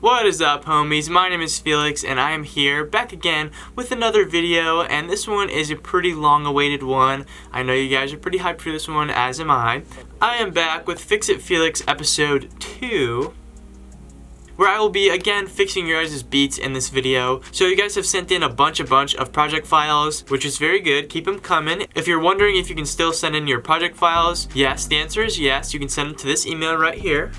What is up, homies? My name is Felix and I am here back again with another video, and this one is a pretty long awaited one. I know you guys are pretty hyped for this one, as am I. I am back with Fix It Felix episode 2, where I will be again fixing your guys' beats in this video. So you guys have sent in a bunch of project files, which is very good. Keep them coming. If you're wondering if you can still send in your project files, yes, the answer is yes. You can send them to this email right here.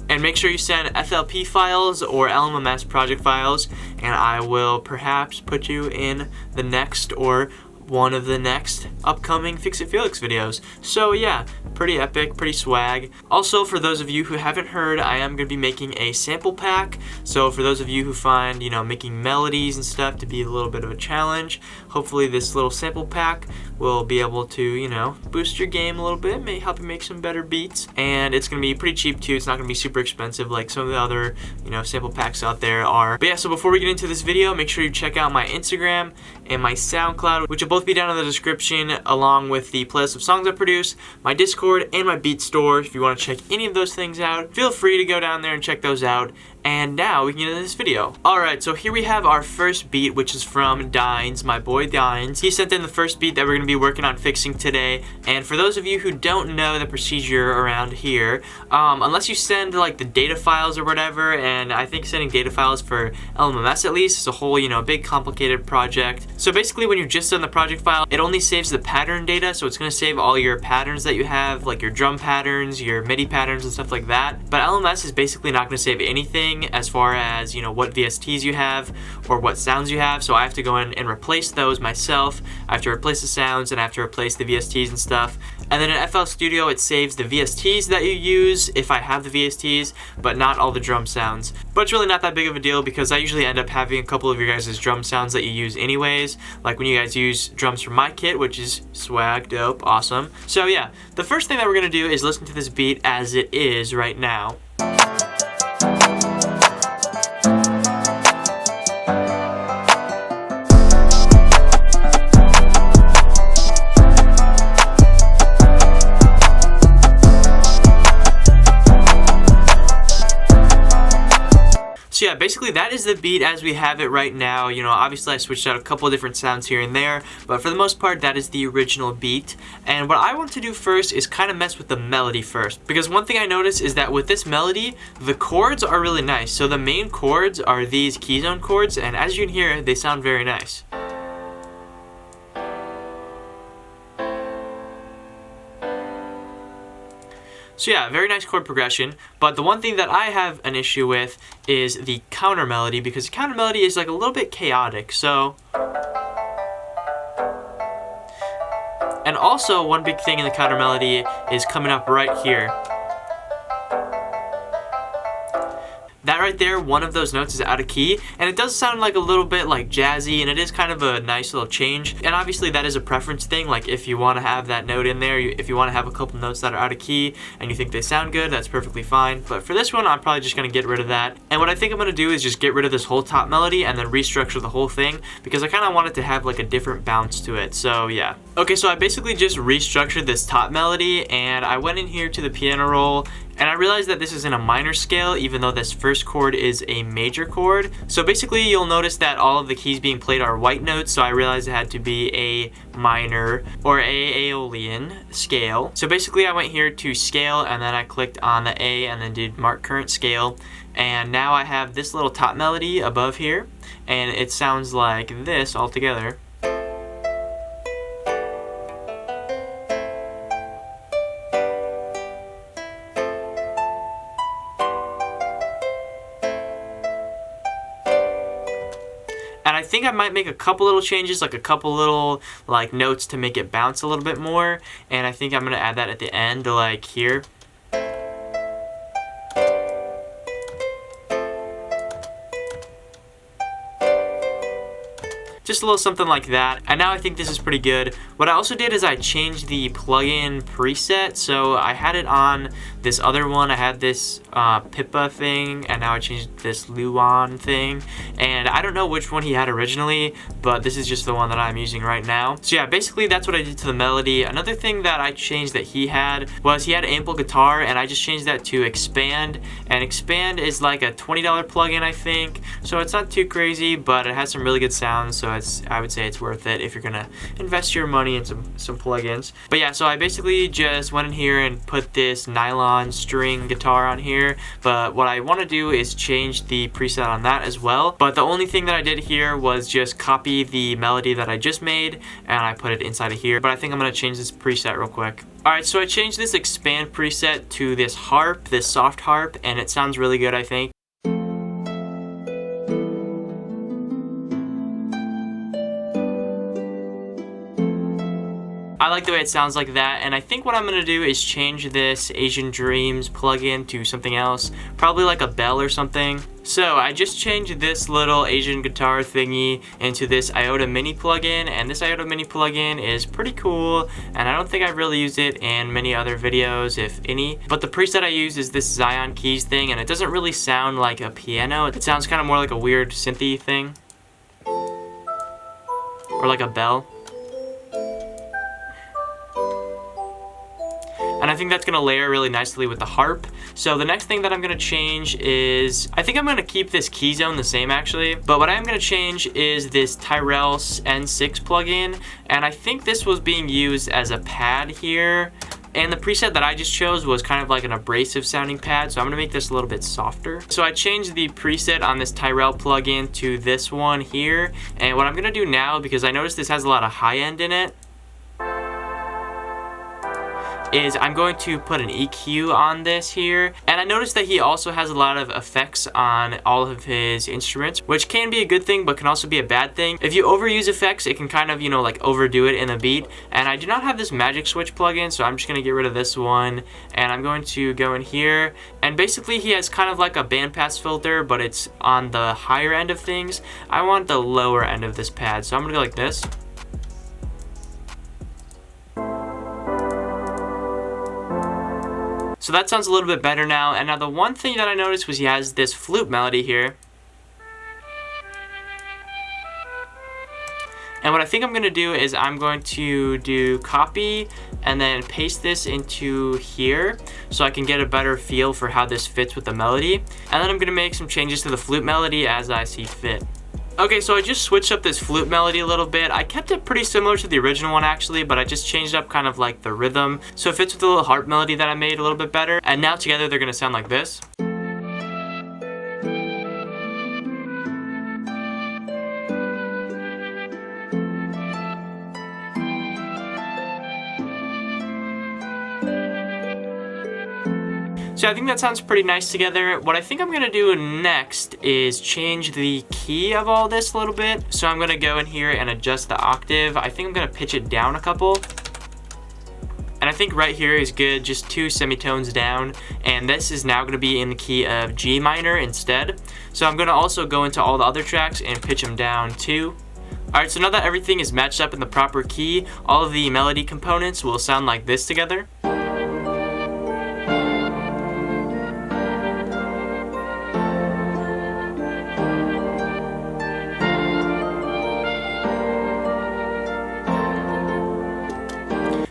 And make sure you send FLP files or LMMS project files, and I will perhaps put you in the next or one of the next upcoming Fix It Felix videos. So yeah, pretty epic, pretty swag. Also, for those of you who haven't heard, I am going to be making a sample pack. So for those of you who find, making melodies and stuff to be a little bit of a challenge, hopefully this little sample pack will be able to, boost your game a little bit, may help you make some better beats. And it's going to be pretty cheap too. It's not going to be super expensive like some of the other, sample packs out there are. But yeah, so before we get into this video, make sure you check out my Instagram and my SoundCloud, which will both be down in the description, along with the playlist of songs I produce, my Discord, and my beat store. If you want to check any of those things out, feel free to go down there and check those out. And now we can get into this video. Alright, so here we have our first beat, which is from Dines, my boy Dines. He sent in the first beat that we're going to be working on fixing today. And for those of you who don't know the procedure around here, unless you send like the data files or whatever, and I think sending data files for LMMS at least is a whole, big complicated project. So basically when you just send the project file, it only saves the pattern data, so it's going to save all your patterns that you have, like your drum patterns, your MIDI patterns and stuff like that. But LMS is basically not going to save anything as far as what VSTs you have or what sounds you have, so I have to go in and replace those myself. I have to replace the sounds and I have to replace the VSTs and stuff. And then in FL Studio it saves the VSTs that you use if I have the VSTs, but not all the drum sounds. But it's really not that big of a deal because I usually end up having a couple of your guys' drum sounds that you use anyways, like when you guys use drums from my kit, which is swag, dope, awesome. So yeah, the first thing that we're gonna do is listen to this beat as it is right now. So yeah, basically that is the beat as we have it right now. Obviously I switched out a couple of different sounds here and there, but for the most part that is the original beat. And what I want to do first is kind of mess with the melody first, because one thing I noticed is that with this melody, the chords are really nice. So the main chords are these key zone chords, and as you can hear, they sound very nice. So yeah, very nice chord progression, but the one thing that I have an issue with is the counter melody, because the counter melody is like a little bit chaotic, so... And also, one big thing in the counter melody is coming up right here. That right there, one of those notes is out of key, and it does sound like a little bit like jazzy, and it is kind of a nice little change. And obviously that is a preference thing, like if you want to have that note in there, if you want to have a couple notes that are out of key and you think they sound good, that's perfectly fine. But for this one, I'm probably just going to get rid of that. And what I think I'm going to do is just get rid of this whole top melody and then restructure the whole thing, because I kind of want it to have like a different bounce to it. So yeah. Okay, so I basically just restructured this top melody, and I went in here to the piano roll, and I realized that this is in a minor scale, even though this first chord is a major chord. So basically you'll notice that all of the keys being played are white notes, so I realized it had to be a minor or a Aeolian scale. So basically I went here to scale, and then I clicked on the A and then did mark current scale. And now I have this little top melody above here, and it sounds like this all together. And I think I might make a couple little changes, like a couple little notes to make it bounce a little bit more. And I think I'm going to add that at the end, like here. just a little something like that. And now I think this is pretty good. What I also did is I changed the plugin preset. So I had it on this other one. I had this Pippa thing, and now I changed this Luan thing. And I don't know which one he had originally, but this is just the one that I'm using right now. So yeah, basically that's what I did to the melody. Another thing that I changed that he had was he had ample guitar, and I just changed that to expand. And expand is like a $20 plugin, I think. So it's not too crazy, but it has some really good sounds. So I would say it's worth it if you're gonna invest your money in some plugins. But yeah, so I basically just went in here and put this nylon string guitar on here. But what I want to do is change the preset on that as well. But the only thing that I did here was just copy the melody that I just made, and I put it inside of here. But I think I'm gonna change this preset real quick. Alright, so I changed this expand preset to this harp, this soft harp, and it sounds really good, I think. I like the way it sounds like that, and I think what I'm going to do is change this Asian Dreams plugin to something else, probably like a bell or something. So I just changed this little Asian guitar thingy into this Iota Mini plugin, and this Iota Mini plugin is pretty cool, and I don't think I've really used it in many other videos, if any. But the preset I use is this Zion Keys thing, and it doesn't really sound like a piano. It sounds kind of more like a weird synthy thing, or like a bell. And I think that's going to layer really nicely with the harp. So the next thing that I'm going to change is, I think I'm going to keep this key zone the same actually, but what I am going to change is this Tyrell N6 plugin, and I think this was being used as a pad here. And the preset that I just chose was kind of like an abrasive sounding pad, so I'm going to make this a little bit softer. So I changed the preset on this Tyrell plugin to this one here, and what I'm going to do now, because I noticed this has a lot of high end in it, is I'm going to put an EQ on this here. And I noticed that he also has a lot of effects on all of his instruments, which can be a good thing, but can also be a bad thing. If you overuse effects, it can kind of, you know, like overdo it in the beat. And I do not have this Magic Switch plugin, so I'm just gonna get rid of this one. And I'm going to go in here, and basically he has kind of like a bandpass filter, but it's on the higher end of things. I want the lower end of this pad, so I'm gonna go like this. So that sounds a little bit better now. And now the one thing that I noticed was he has this flute melody here. And what I think I'm going to do is I'm going to do copy and then paste this into here so I can get a better feel for how this fits with the melody. And then I'm going to make some changes to the flute melody as I see fit. Okay, so I just switched up this flute melody a little bit. I kept it pretty similar to the original one actually, but I just changed up kind of like the rhythm so it fits with the little harp melody that I made a little bit better. And now together they're gonna sound like this. So I think that sounds pretty nice together. What I think I'm gonna do next is change the key of all this a little bit. So I'm gonna go in here and adjust the octave. I think I'm gonna pitch it down a couple. And I think right here is good, just 2 semitones down. And this is now gonna be in the key of G minor instead. So I'm gonna also go into all the other tracks and pitch them down too. Alright, so now that everything is matched up in the proper key, all of the melody components will sound like this together.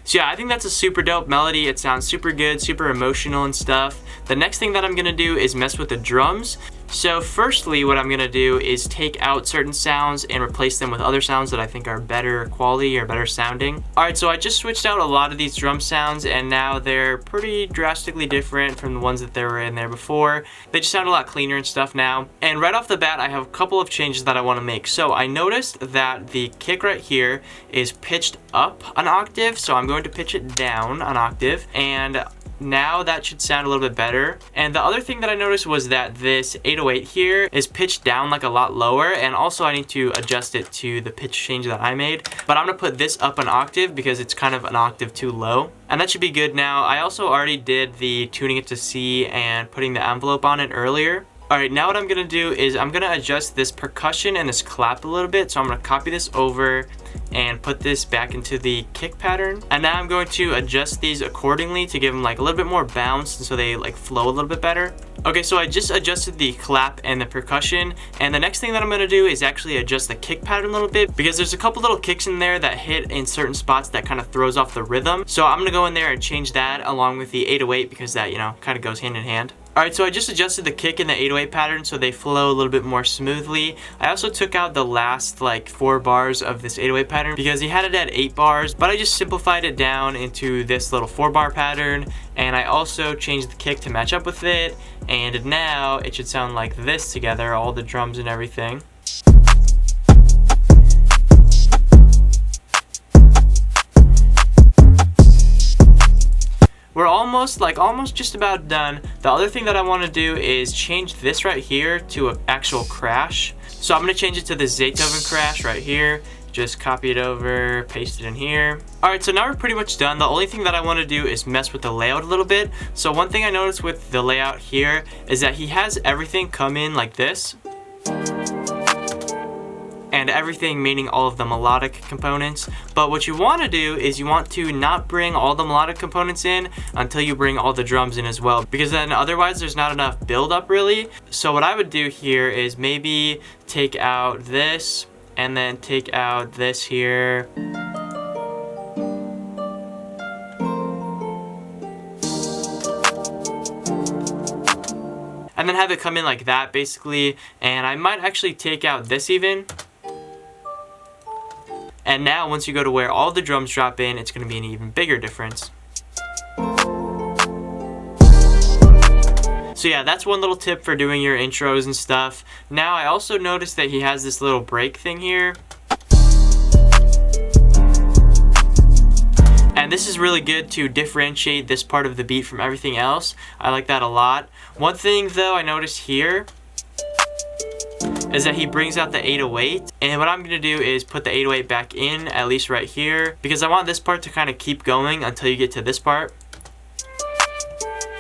So yeah, I think that's a super dope melody. It sounds super good, super emotional and stuff. The next thing that I'm gonna do is mess with the drums. So firstly, what I'm gonna do is take out certain sounds and replace them with other sounds that I think are better quality or better sounding. Alright, so I just switched out a lot of these drum sounds, and now they're pretty drastically different from the ones that they were in there before. They just sound a lot cleaner and stuff now. And right off the bat, I have a couple of changes that I wanna make. So I noticed that the kick right here is pitched up an octave, so I'm going to pitch it down an octave, and now that should sound a little bit better. And the other thing that I noticed was that this 808 here is pitched down like a lot lower, and also I need to adjust it to the pitch change that I made. But I'm gonna put this up an octave because it's kind of an octave too low. And that should be good now. I also already did the tuning it to C and putting the envelope on it earlier. Alright, now what I'm going to do is I'm going to adjust this percussion and this clap a little bit. So I'm going to copy this over and put this back into the kick pattern. And now I'm going to adjust these accordingly to give them like a little bit more bounce and so they like flow a little bit better. Okay, so I just adjusted the clap and the percussion, and the next thing that I'm going to do is actually adjust the kick pattern a little bit, because there's a couple little kicks in there that hit in certain spots that kind of throws off the rhythm. So I'm going to go in there and change that along with the 808, because that, you know, kind of goes hand in hand. Alright, so I just adjusted the kick and the 808 pattern so they flow a little bit more smoothly. I also took out the last like 4 bars of this 808 pattern because he had it at 8 bars, but I just simplified it down into this little 4-bar pattern, and I also changed the kick to match up with it, and now it should sound like this together, all the drums and everything. We're almost just about done. The other thing that I want to do is change this right here to an actual crash. So I'm going to change it to the Beethoven crash right here. Just copy it over, paste it in here. Alright, so now we're pretty much done. The only thing that I want to do is mess with the layout a little bit. So one thing I noticed with the layout here is that he has everything come in like this. And everything meaning all of the melodic components. But what you want to do is you want to not bring all the melodic components in until you bring all the drums in as well, because then otherwise there's not enough build up really. So what I would do here is maybe take out this and then take out this here. And then have it come in like that basically, and I might actually take out this even. And now once you go to where all the drums drop in, it's going to be an even bigger difference. So yeah, that's one little tip for doing your intros and stuff. Now I also noticed that he has this little break thing here. And this is really good to differentiate this part of the beat from everything else. I like that a lot. One thing though I noticed here is that he brings out the 808, and what I'm going to do is put the 808 back in, at least right here, because I want this part to kind of keep going until you get to this part.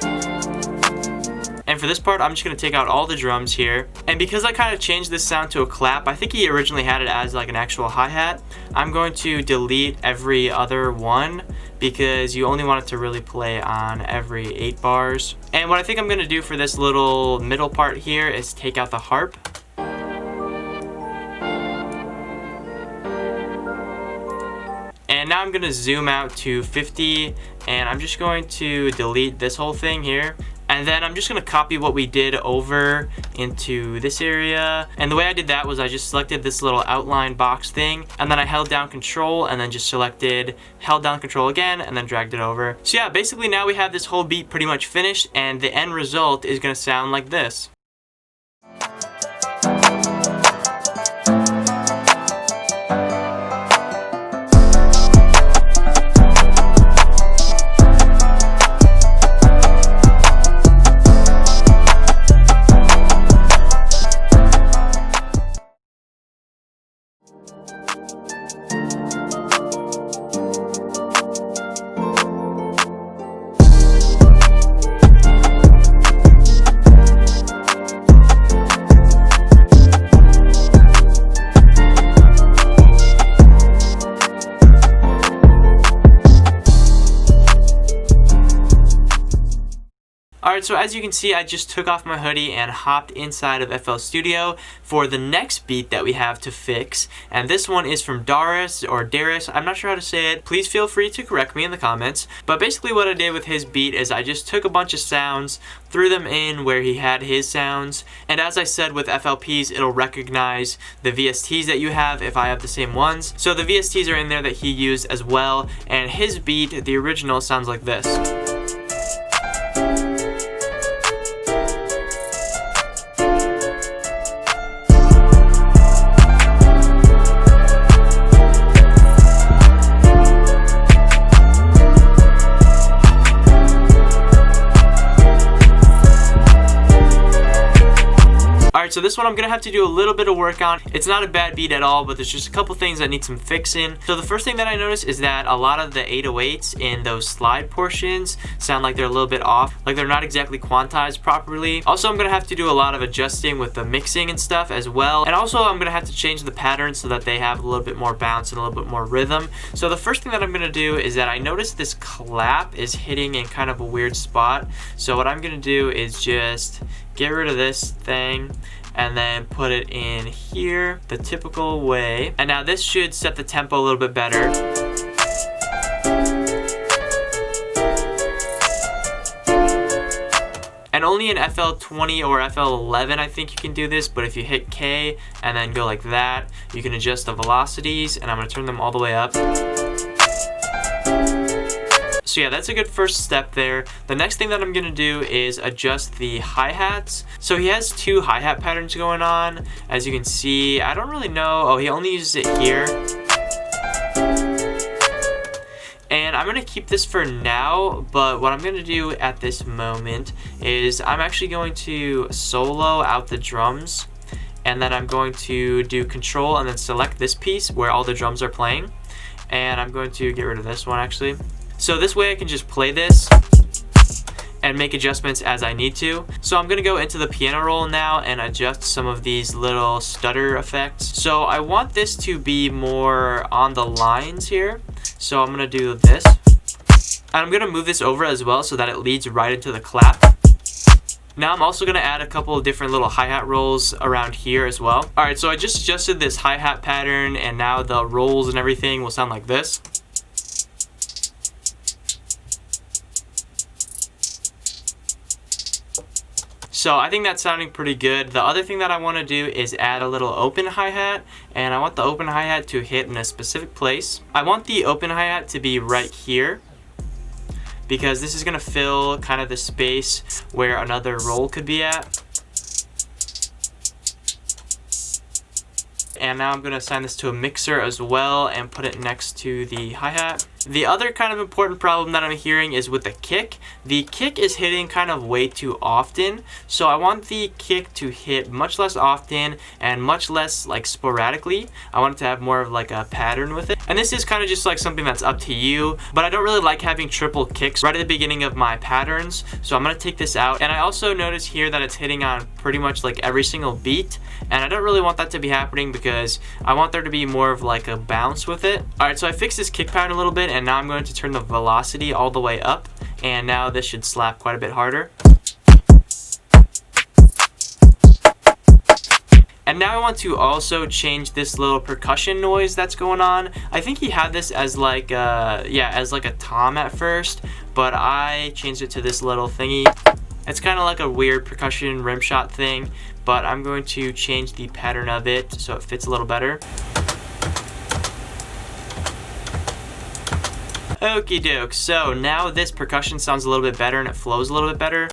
And for this part, I'm just going to take out all the drums here. And because I kind of changed this sound to a clap, I think he originally had it as like an actual hi-hat, I'm going to delete every other one, because you only want it to really play on every 8 bars. And what I think I'm going to do for this little middle part here is take out the harp. And now I'm going to zoom out to 50, and I'm just going to delete this whole thing here. And then I'm just going to copy what we did over into this area. And the way I did that was I just selected this little outline box thing, and then I held down control and then just held down control again and then dragged it over. So yeah, basically now we have this whole beat pretty much finished, and the end result is going to sound like this. Alright, so as you can see, I just took off my hoodie and hopped inside of FL Studio for the next beat that we have to fix. And this one is from Darius, or Darius, I'm not sure how to say it. Please feel free to correct me in the comments. But basically what I did with his beat is I just took a bunch of sounds, threw them in where he had his sounds. And as I said with FLPs, it'll recognize the VSTs that you have if I have the same ones. So the VSTs are in there that he used as well. And his beat, the original, sounds like this. Alright, so this one I'm gonna have to do a little bit of work on. It's not a bad beat at all, but there's just a couple things that need some fixing. So the first thing that I noticed is that a lot of the 808s in those slide portions sound like they're a little bit off, like they're not exactly quantized properly. Also, I'm gonna have to do a lot of adjusting with the mixing and stuff as well. And also, I'm gonna have to change the pattern so that they have a little bit more bounce and a little bit more rhythm. So the first thing that I'm gonna do is that I noticed this clap is hitting in kind of a weird spot. So what I'm gonna do is just get rid of this thing and then put it in here the typical way. And now this should set the tempo a little bit better. And only in FL20 or FL11 I think you can do this, but if you hit K and then go like that, you can adjust the velocities, and I'm gonna turn them all the way up. So yeah, that's a good first step there. The next thing that I'm gonna do is adjust the hi-hats. So he has two hi-hat patterns going on. As you can see, I don't really know. Oh, he only uses it here. And I'm gonna keep this for now, but what I'm gonna do at this moment is I'm actually going to solo out the drums, and then I'm going to do control and then select this piece where all the drums are playing. And I'm going to get rid of this one actually. So this way I can just play this and make adjustments as I need to. So I'm gonna go into the piano roll now and adjust some of these little stutter effects. So I want this to be more on the lines here. So I'm gonna do this. And I'm gonna move this over as well so that it leads right into the clap. Now I'm also gonna add a couple of different little hi-hat rolls around here as well. Alright, so I just adjusted this hi-hat pattern, and now the rolls and everything will sound like this. So I think that's sounding pretty good. The other thing that I want to do is add a little open hi-hat, and I want the open hi-hat to hit in a specific place. I want the open hi-hat to be right here, because this is going to fill kind of the space where another roll could be at. And now I'm going to assign this to a mixer as well and put it next to the hi-hat. The other kind of important problem that I'm hearing is with the kick. The kick is hitting kind of way too often. So I want the kick to hit much less often and much less like sporadically. I want it to have more of like a pattern with it. And this is kind of just like something that's up to you, but I don't really like having triple kicks right at the beginning of my patterns. So I'm going to take this out. And I also notice here that it's hitting on pretty much like every single beat. And I don't really want that to be happening because I want there to be more of like a bounce with it. Alright, so I fixed this kick pattern a little bit, and now I'm going to turn the velocity all the way up, and now this should slap quite a bit harder. And now I want to also change this little percussion noise that's going on. I think he had this as like as like a tom at first, but I changed it to this little thingy. It's kind of like a weird percussion rim shot thing, but I'm going to change the pattern of it so it fits a little better. Okie doke, so now this percussion sounds a little bit better and it flows a little bit better.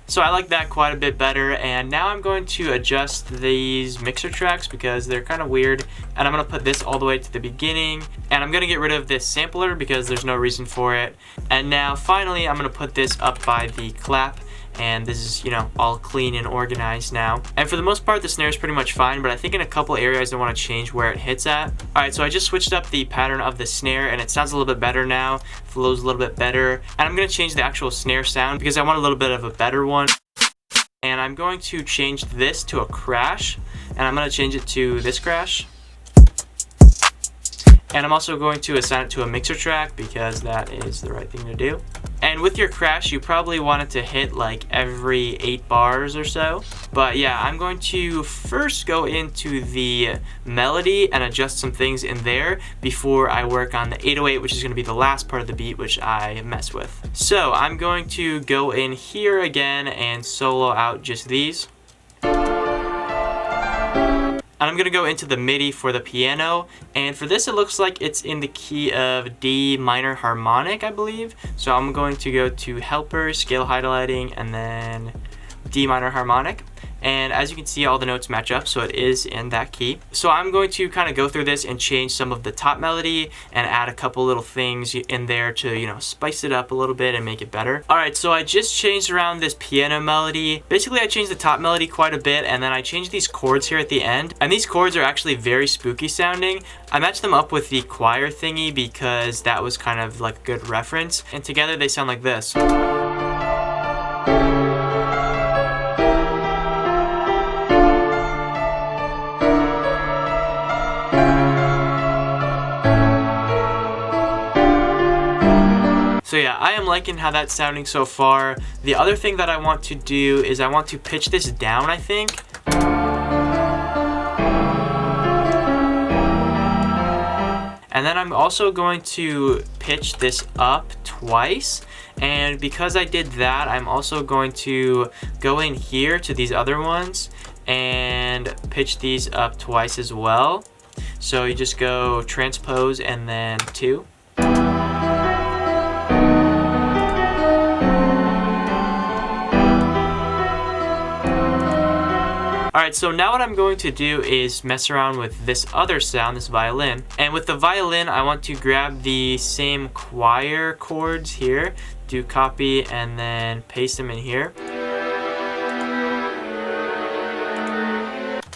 So I like that quite a bit better, and now I'm going to adjust these mixer tracks because they're kind of weird, and I'm going to put this all the way to the beginning, and I'm going to get rid of this sampler because there's no reason for it. And now finally I'm going to put this up by the clap, and this is, you know, all clean and organized now. And for the most part the snare is pretty much fine, but I think in a couple areas I want to change where it hits at. Alright, so I just switched up the pattern of the snare and it sounds a little bit better now, flows a little bit better, and I'm going to change the actual snare sound because I want a little bit of a better one. And I'm going to change this to a crash, and I'm going to change it to this crash. And I'm also going to assign it to a mixer track because that is the right thing to do. And with your crash, you probably want it to hit like every 8 bars or so. But yeah, I'm going to first go into the melody and adjust some things in there before I work on the 808, which is going to be the last part of the beat, which I mess with. So I'm going to go in here again and solo out just these. And I'm going to go into the MIDI for the piano, and for this it looks like it's in the key of D minor harmonic, I believe. So I'm going to go to helper, scale highlighting, and then D minor harmonic. and as you can see, all the notes match up, so it is in that key. So I'm going to kind of go through this and change some of the top melody and add a couple little things in there to, you know, spice it up a little bit and make it better. Alright, so I just changed around this piano melody. Basically, I changed the top melody quite a bit, and then I changed these chords here at the end, and these chords are actually very spooky sounding. I matched them up with the choir thingy because that was kind of like a good reference, and together they sound like this. So yeah, I am liking how that's sounding so far. The other thing that I want to do is I want to pitch this down, I think. And then I'm also going to pitch this up twice. And because I did that, I'm also going to go in here to these other ones and pitch these up twice as well. So you just go transpose and then 2. Alright, so now what I'm going to do is mess around with this other sound, this violin. And with the violin, I want to grab the same choir chords here, do copy, and then paste them in here.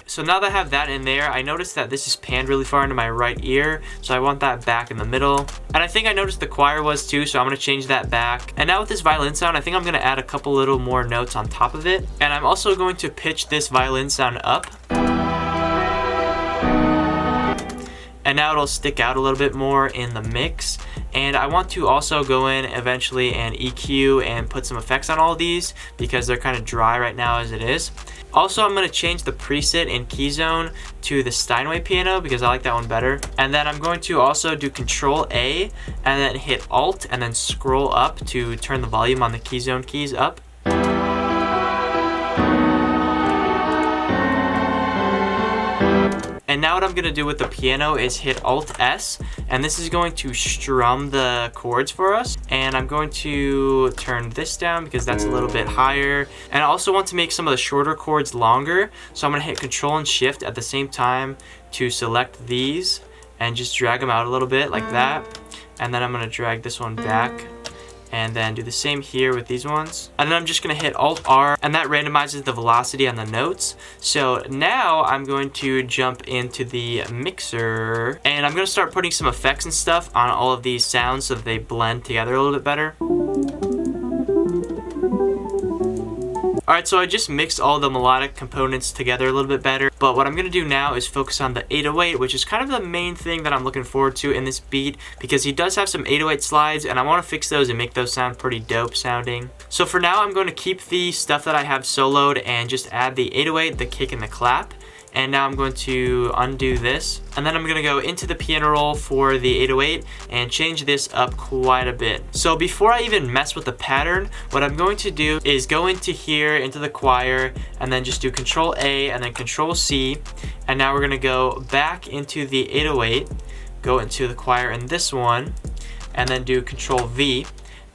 So now that I have that in there, I noticed that this is panned really far into my right ear, so I want that back in the middle. And I think I noticed the choir was too, so I'm going to change that back. And now with this violin sound, I think I'm going to add a couple little more notes on top of it. And I'm also going to pitch this violin sound up. And now it'll stick out a little bit more in the mix. And I want to also go in eventually and EQ and put some effects on all of these because they're kind of dry right now as it is. Also, I'm going to change the preset in key zone to the Steinway piano because I like that one better. And then I'm going to also do Control A and then hit Alt and then scroll up to turn the volume on the key zone keys up. And now what I'm going to do with the piano is hit Alt S, and this is going to strum the chords for us. And I'm going to turn this down because that's a little bit higher. And I also want to make some of the shorter chords longer, so I'm going to hit Control and Shift at the same time to select these and just drag them out a little bit like that. And then I'm going to drag this one back. And then do the same here with these ones. And then I'm just gonna hit Alt R, and that randomizes the velocity on the notes. So now I'm going to jump into the mixer, and I'm gonna start putting some effects and stuff on all of these sounds so that they blend together a little bit better. Alright, so I just mixed all the melodic components together a little bit better, but what I'm going to do now is focus on the 808, which is kind of the main thing that I'm looking forward to in this beat, because he does have some 808 slides, and I want to fix those and make those sound pretty dope sounding. So for now, I'm going to keep the stuff that I have soloed and just add the 808, the kick, and the clap. And now I'm going to undo this, and then I'm going to go into the piano roll for the 808 and change this up quite a bit. So before I even mess with the pattern, what I'm going to do is go into here, into the choir, and then just do Control A and then Control C. And now we're going to go back into the 808, go into the choir in this one, and then do Control V.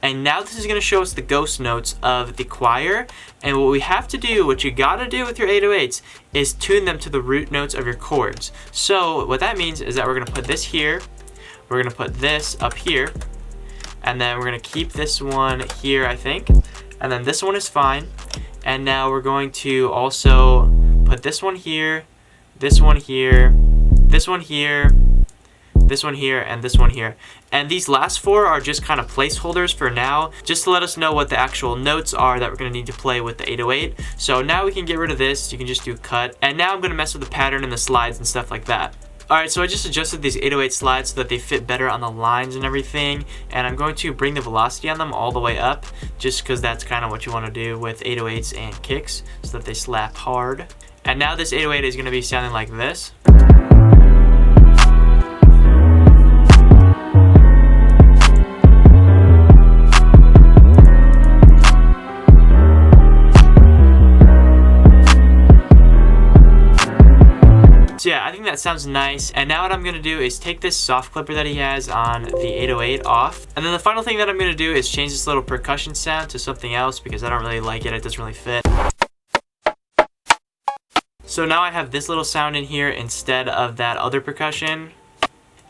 And now this is going to show us the ghost notes of the choir. And what we have to do, what you got to do with your 808s, is tune them to the root notes of your chords. So what that means is that we're going to put this here, we're going to put this up here, and then we're going to keep this one here, I think. And then this one is fine. And now we're going to also put this one here, this one here, this one here, this one here, and this one here. And these last four are just kind of placeholders for now, just to let us know what the actual notes are that we're going to need to play with the 808. So now we can get rid of this. You can just do cut. And now I'm going to mess with the pattern and the slides and stuff like that. Alright, so I just adjusted these 808 slides so that they fit better on the lines and everything. And I'm going to bring the velocity on them all the way up, just because that's kind of what you want to do with 808s and kicks, so that they slap hard. And now this 808 is going to be sounding like this. So yeah, I think that sounds nice. And now what I'm going to do is take this soft clipper that he has on the 808 off. And then the final thing that I'm going to do is change this little percussion sound to something else because I don't really like it. It doesn't really fit. So now I have this little sound in here instead of that other percussion,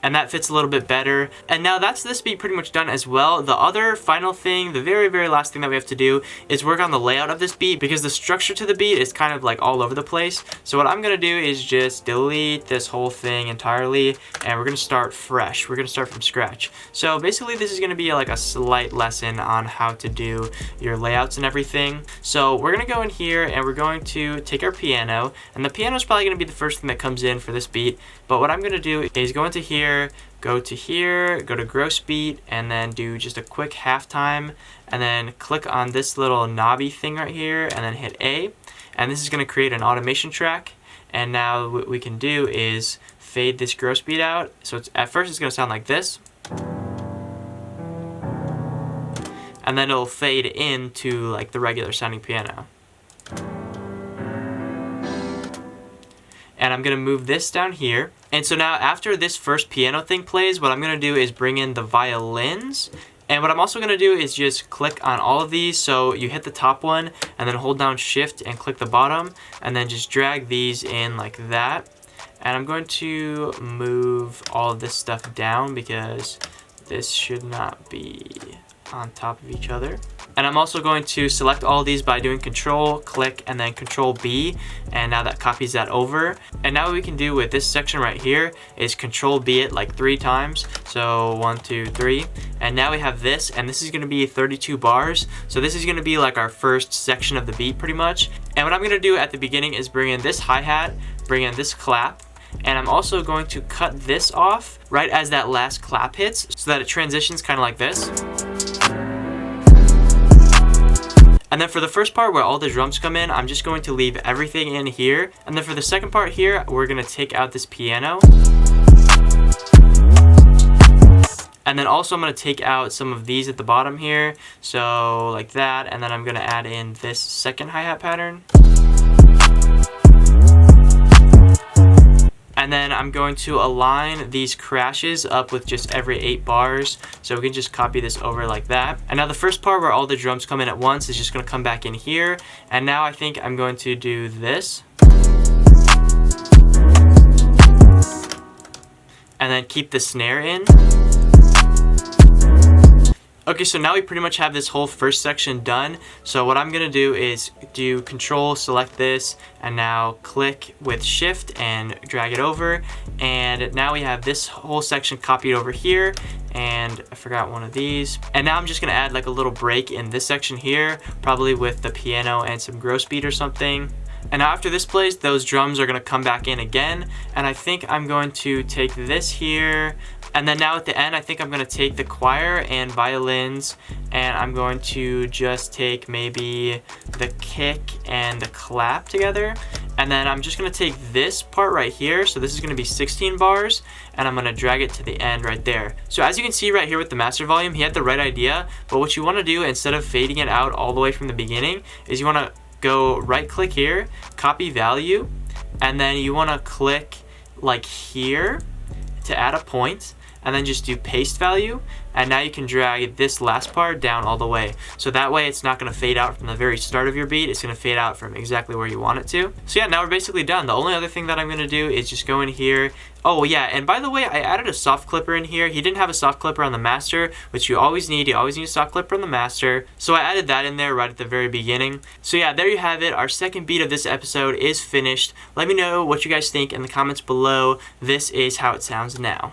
and that fits a little bit better. And now that's this beat pretty much done as well. The other final thing, the very last thing that we have to do is work on the layout of this beat, because the structure to the beat is kind of like all over the place. So what I'm gonna do is just delete this whole thing entirely, and we're gonna start fresh. We're gonna start from scratch. So basically this is gonna be like a slight lesson on how to do your layouts and everything. So we're gonna go in here and we're going to take our piano, and the piano is probably gonna be the first thing that comes in for this beat. But what I'm gonna do is go into here, go to here, go to gross beat, and then do just a quick halftime, and then click on this little knobby thing right here, and then hit A, and this is going to create an automation track. And now what we can do is fade this gross beat out. So at first it's going to sound like this, and then it'll fade into like the regular sounding piano. And I'm gonna move this down here. And so now after this first piano thing plays, what I'm gonna do is bring in the violins. And what I'm also gonna do is just click on all of these. So you hit the top one and then hold down shift and click the bottom, and then just drag these in like that. And I'm going to move all of this stuff down because this should not be on top of each other. And I'm also going to select all of these by doing Control, click, and then Control B, and now that copies that over. And now what we can do with this section right here is Control B it like 3 times. So 1, 2, 3. And now we have this, and this is going to be 32 bars. So this is going to be like our first section of the beat pretty much. And what I'm going to do at the beginning is bring in this hi-hat, bring in this clap, and I'm also going to cut this off right as that last clap hits so that it transitions kind of like this. And then for the first part where all the drums come in, I'm just going to leave everything in here. And then for the second part here, we're going to take out this piano. And then also I'm going to take out some of these at the bottom here. So like that. And then I'm going to add in this second hi-hat pattern. And then I'm going to align these crashes up with just every 8 bars. So we can just copy this over like that. And now the first part where all the drums come in at once is just going to come back in here. And now I think I'm going to do this. And then keep the snare in. Okay, so now we pretty much have this whole first section done. So what I'm gonna do is do Control, select this, and now click with Shift and drag it over. And now we have this whole section copied over here. And I forgot one of these. And now I'm just gonna add like a little break in this section here, probably with the piano and some gross beat or something. And after this plays, those drums are gonna come back in again. And I think I'm going to take this here. And then now at the end, I think I'm going to take the choir and violins, and I'm going to just take maybe the kick and the clap together. And then I'm just going to take this part right here. So this is going to be 16 bars, and I'm going to drag it to the end right there. So as you can see right here with the master volume, he had the right idea. But what you want to do instead of fading it out all the way from the beginning is you want to go right click here, copy value, and then you want to click like here to add a point, and then just do paste value, and now you can drag this last part down all the way. So that way it's not going to fade out from the very start of your beat, it's going to fade out from exactly where you want it to. So yeah, now we're basically done. The only other thing that I'm going to do is just go in here. Oh yeah, and by the way, I added a soft clipper in here. He didn't have a soft clipper on the master, which you always need. You always need a soft clipper on the master. So I added that in there right at the very beginning. So yeah, there you have it. Our second beat of this episode is finished. Let me know what you guys think in the comments below. This is how it sounds now.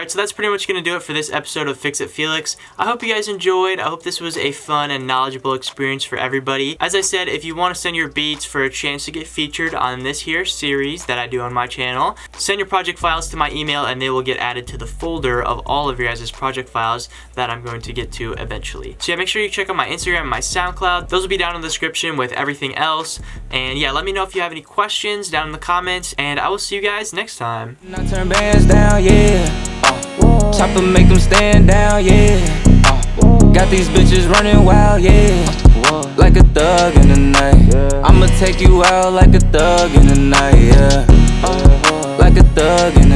Alright, so that's pretty much going to do it for this episode of Fix It Felix. I hope you guys enjoyed. I hope this was a fun and knowledgeable experience for everybody. As I said, if you want to send your beats for a chance to get featured on this here series that I do on my channel, send your project files to my email and they will get added to the folder of all of your guys' project files that I'm going to get to eventually. So yeah, make sure you check out my Instagram and my SoundCloud. Those will be down in the description with everything else. And yeah, let me know if you have any questions down in the comments, and I will see you guys next time. I turn bands down, yeah. Chopper make them stand down, yeah. Got these bitches running wild, yeah. Like a thug in the night. I'ma take you out like a thug in the night, yeah. Like a thug in